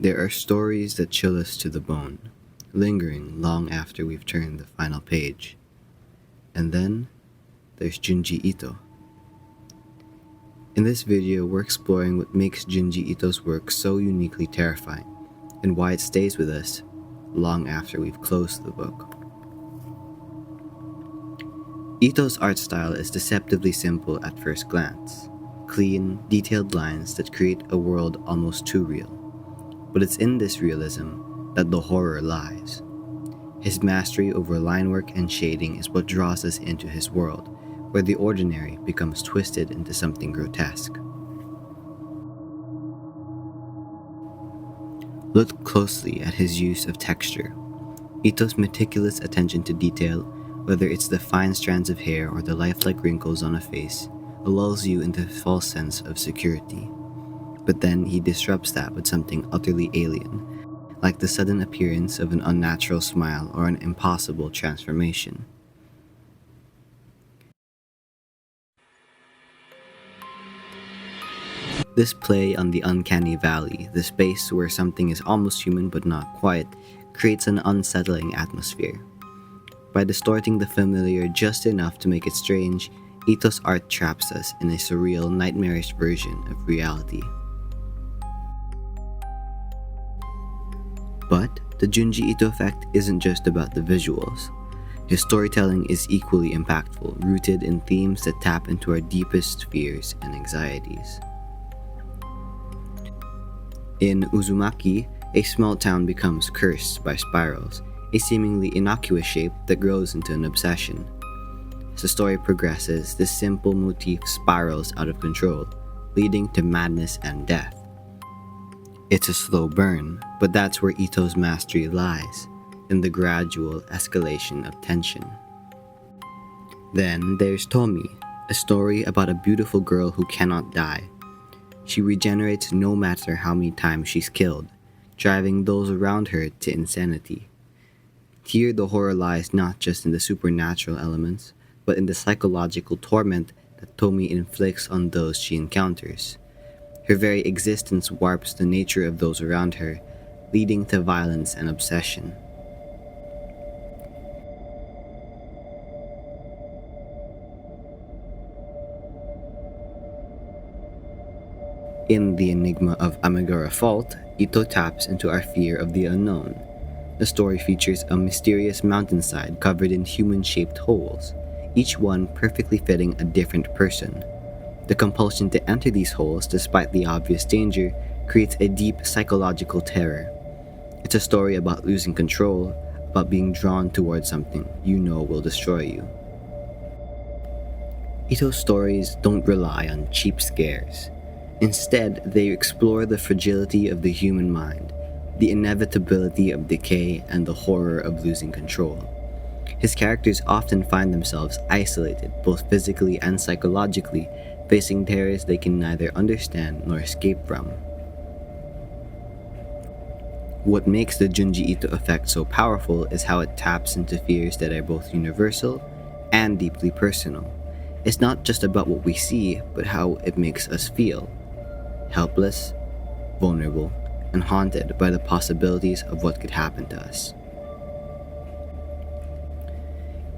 There are stories that chill us to the bone, lingering long after we've turned the final page. And then, there's Junji Ito. In this video, we're exploring what makes Junji Ito's work so uniquely terrifying, and why it stays with us long after we've closed the book. Ito's art style is deceptively simple at first glance, clean, detailed lines that create a world almost too real. But it's in this realism that the horror lies. His mastery over line work and shading is what draws us into his world, where the ordinary becomes twisted into something grotesque. Look closely at his use of texture. Ito's meticulous attention to detail, whether it's the fine strands of hair or the lifelike wrinkles on a face, lulls you into a false sense of security. But then he disrupts that with something utterly alien, like the sudden appearance of an unnatural smile or an impossible transformation. This play on the uncanny valley, the space where something is almost human but not quite, creates an unsettling atmosphere. By distorting the familiar just enough to make it strange, Ito's art traps us in a surreal, nightmarish version of reality. But the Junji Ito Effect isn't just about the visuals. His storytelling is equally impactful, rooted in themes that tap into our deepest fears and anxieties. In Uzumaki, a small town becomes cursed by spirals, a seemingly innocuous shape that grows into an obsession. As the story progresses, this simple motif spirals out of control, leading to madness and death. It's a slow burn, but that's where Ito's mastery lies, in the gradual escalation of tension. Then there's Tomie, a story about a beautiful girl who cannot die. She regenerates no matter how many times she's killed, driving those around her to insanity. Here the horror lies not just in the supernatural elements, but in the psychological torment that Tomie inflicts on those she encounters. Her very existence warps the nature of those around her, leading to violence and obsession. In The Enigma of Amigara Fault, Ito taps into our fear of the unknown. The story features a mysterious mountainside covered in human-shaped holes, each one perfectly fitting a different person. The compulsion to enter these holes, despite the obvious danger, creates a deep psychological terror. It's a story about losing control, about being drawn towards something you know will destroy you. Ito's stories don't rely on cheap scares. Instead, they explore the fragility of the human mind, the inevitability of decay, and the horror of losing control. His characters often find themselves isolated, both physically and psychologically, facing terrors they can neither understand nor escape from. What makes the Junji Ito Effect so powerful is how it taps into fears that are both universal and deeply personal. It's not just about what we see, but how it makes us feel. Helpless, vulnerable, and haunted by the possibilities of what could happen to us.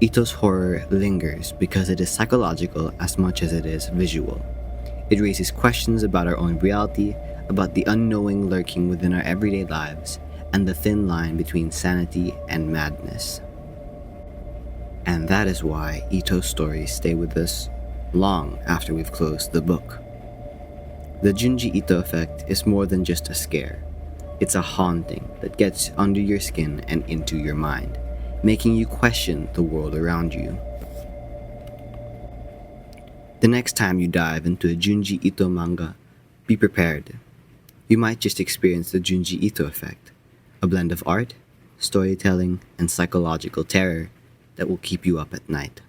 Ito's horror lingers because it is psychological as much as it is visual. It raises questions about our own reality, about the unknowing lurking within our everyday lives, and the thin line between sanity and madness. And that is why Ito's stories stay with us long after we've closed the book. The Junji Ito Effect is more than just a scare. It's a haunting that gets under your skin and into your mind, making you question the world around you. The next time you dive into a Junji Ito manga, be prepared. You might just experience the Junji Ito Effect, a blend of art, storytelling, and psychological terror that will keep you up at night.